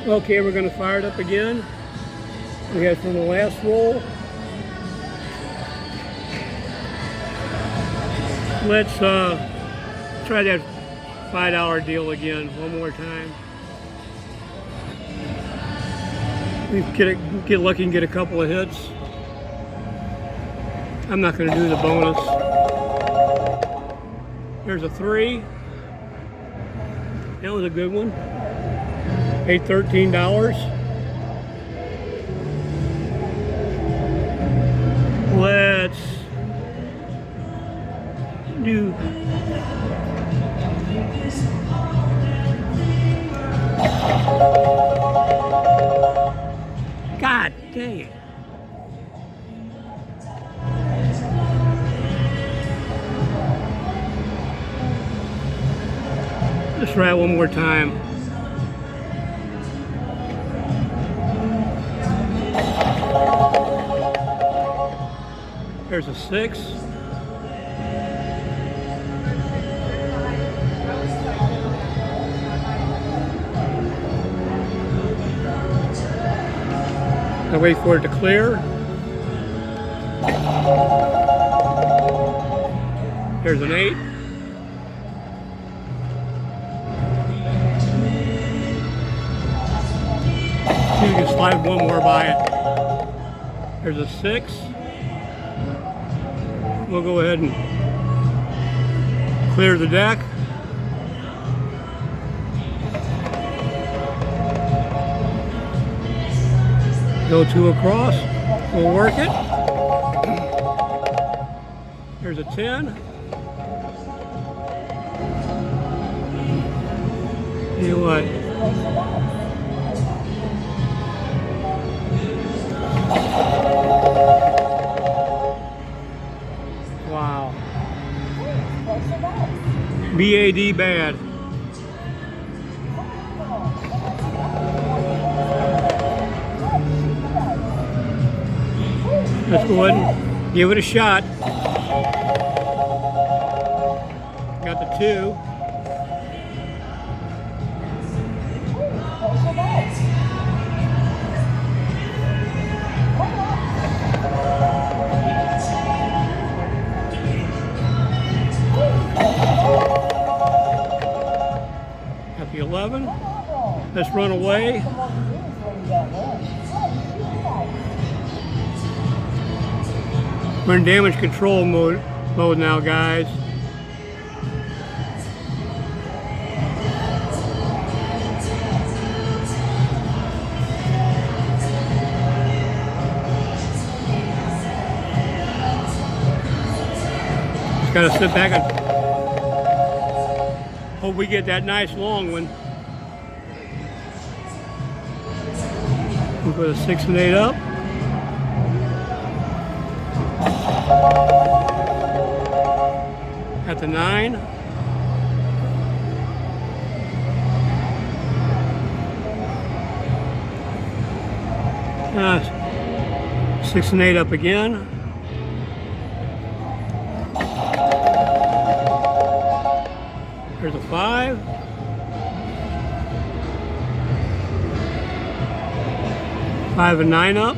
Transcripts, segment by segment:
Okay, we're going to fire it up again. We had from the last roll. Let's try that $5 deal again one more time. We get lucky and get a couple of hits. I'm not going to do the bonus. There's a 3. That was a good one. Paid $13. Let's do God dang it. Let's try it one more time. There's a 6. I wait for it to clear. There's an 8. You can slide one more by it. There's a 6. We'll go ahead and clear the deck. Go 2 across. We'll work it. There's a 10. Tell you what. Wow. BAD bad. Let's go ahead and give it a shot. Got the 2. Got the 11. Let's run away. We're in damage control mode now, guys. Just gotta sit back and hope we get that nice long one. We'll put a 6 and 8 up. At the 9. Uh, 6 and 8 up again. There's a 5. Five and 9 up.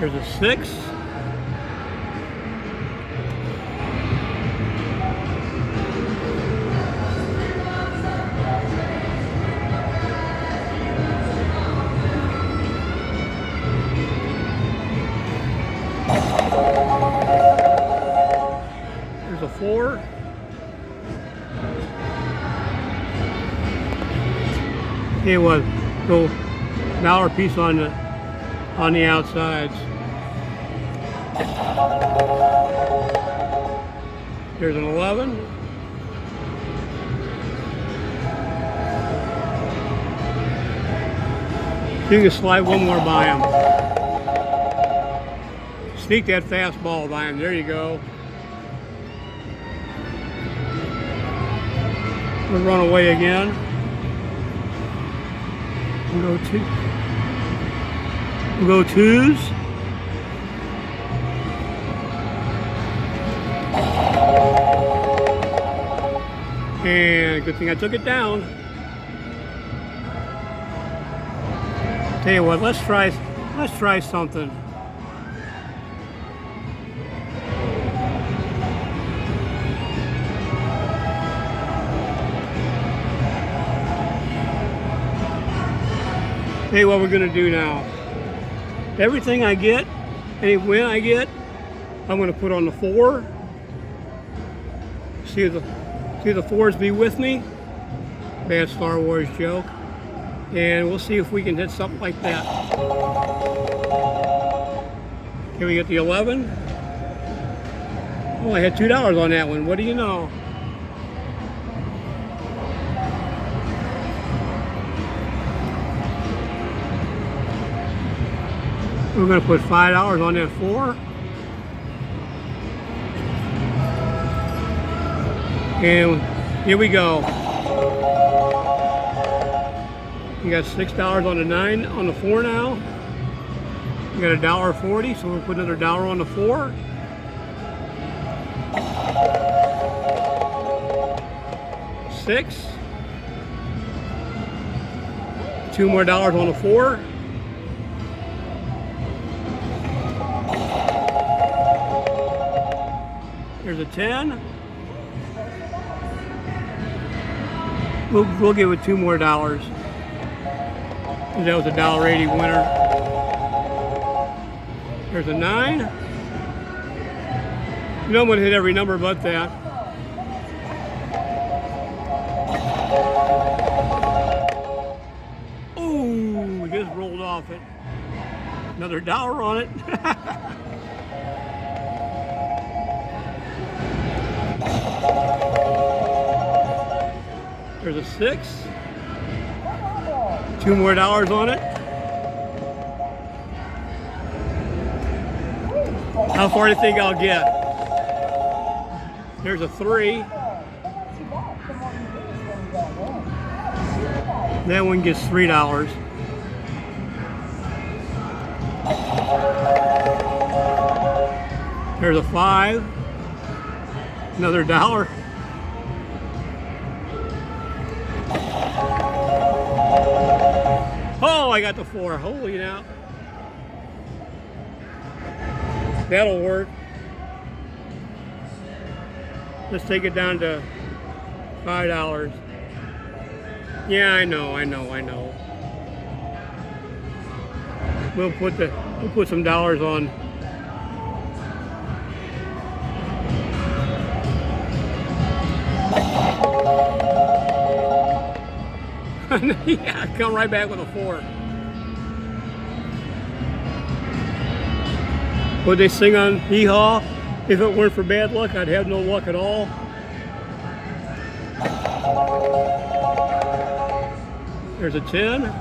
There's a 6. There's a 4. Okay, well, go $1 piece on the outsides. There's an 11. You can slide one more by him. Sneak that fastball by him. There you go. We'll run away again. We'll go 2s. And good thing I took it down. Tell you what, let's try something. Tell you what we're gonna do now. Everything I get, any win I get, I'm gonna put on the 4. See the 4s be with me. Bad Star Wars joke. And we'll see if we can hit something like that. Can we get the 11? Oh, I had $2 on that one. What do you know? We're going to put $5 on that 4. And here we go. You got $6 on the 9 on the 4 now. You got $1.40, so we'll put another $1 on the 4. $6. $2 more on the 4. Here's a 10. We'll give it $2 more. That was a $1.80 winner. There's a 9. You know I'm going to hit every number but that. Ooh, we just rolled off it. Another $1 on it. There's a 6. $2 more on it. How far do you think I'll get? There's a 3. That one gets $3. There's a 5. Another $1. Oh, I got the 4. Holy now. That'll work. Let's take it down to $5. Yeah, I know. We'll put some dollars on. Yeah, come right back with a 4. Would they sing on Hee Haw? If it weren't for bad luck, I'd have no luck at all. There's a 10.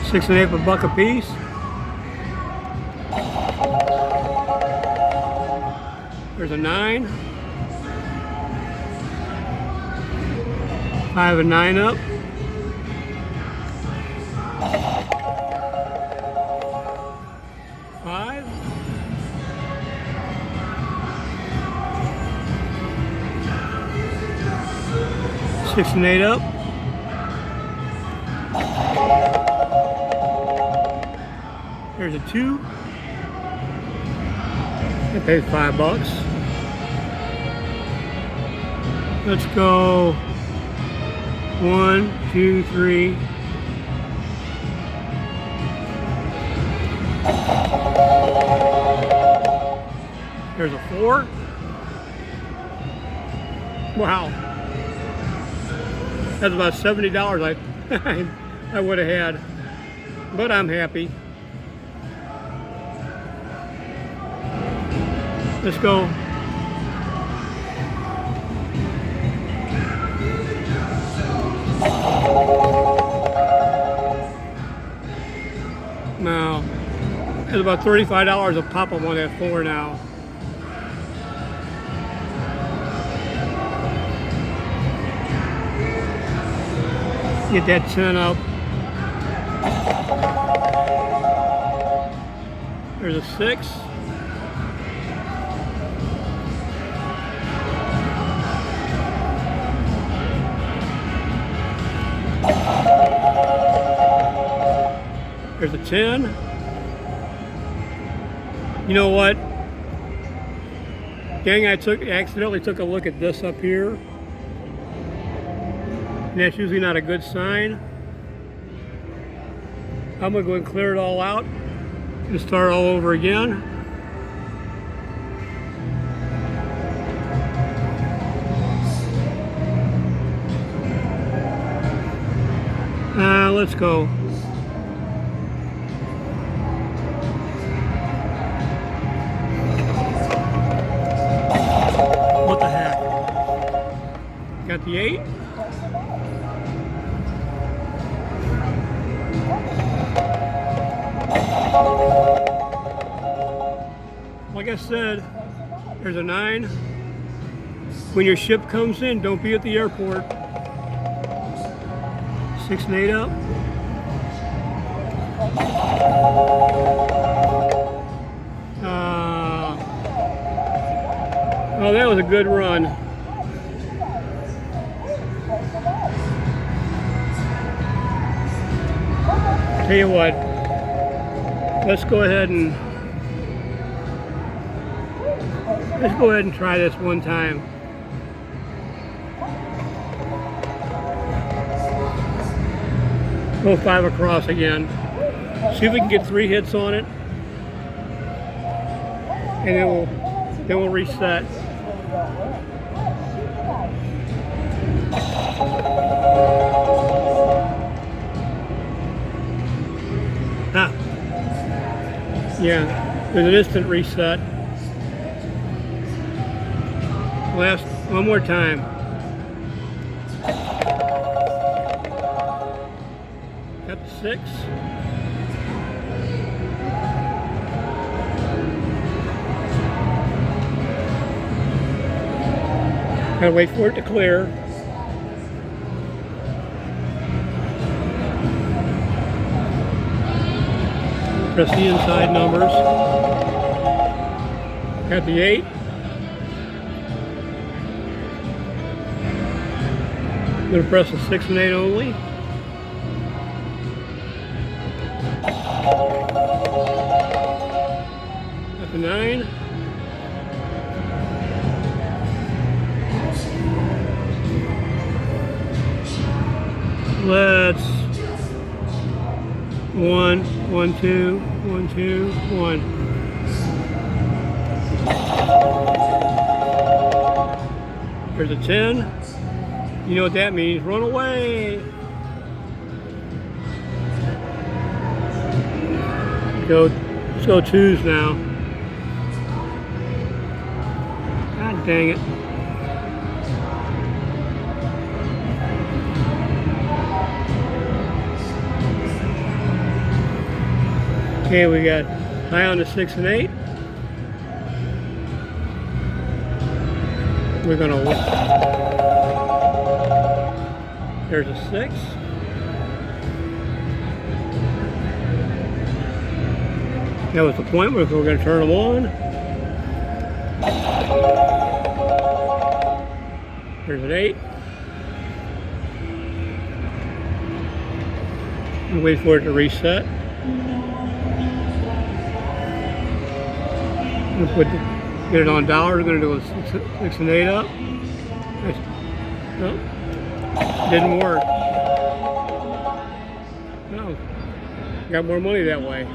$6 1/8 a buck a piece. There's a 9. 5 and 9 up. $6 and 8 up. There's a 2. That pays $5. Let's go 1, 2, 3. There's a 4. Wow. That's about $70 I would have had, but I'm happy. Let's go. Now, it's about $35 a pop up on that 4 now. Get that 10 up. There's a 6. a 10. You know what? Gang, I accidentally took a look at this up here. And that's usually not a good sign. I'm gonna go and clear it all out and start all over again. Let's go. What the heck? Got the 8. Like I said, there's a 9. When your ship comes in, don't be at the airport. 6 and 8 up. Oh, that was a good run. Tell you what, let's go ahead and try this one time. Go 5 across again. See if we can get 3 hits on it, and then we'll reset. Ah, yeah, there's an instant reset. Last, one more time. Got the 6. Gotta wait for it to clear. Press the inside numbers. Got the 8. I'm gonna press the 6 and 8 only. Got the 9. Let's 1, 1, 2, 1, 2, 1. There's a 10. You know what that means? Run away. Let's go 2s now. God dang it. Okay, we got high on the 6 and 8. We're gonna win. There's a 6. That was the point where we're going to turn them on. There's an 8. And wait for it to reset. Get it on dollar. We're going to do a 6 and 8 up. No, didn't work. No, got more money that way.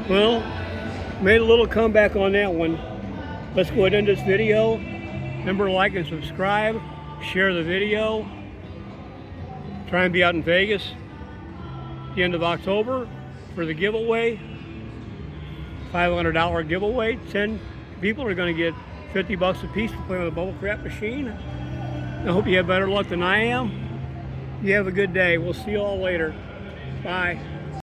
Well, made a little comeback on that one. Let's go ahead and end this video. Remember to like and subscribe, share the video. Try and be out in Vegas at the end of October for the giveaway. $500 giveaway. 10 people are going to get 50 bucks a piece to play on the bubble crap machine. I hope you have better luck than I am. You have a good day. We'll see you all later. Bye.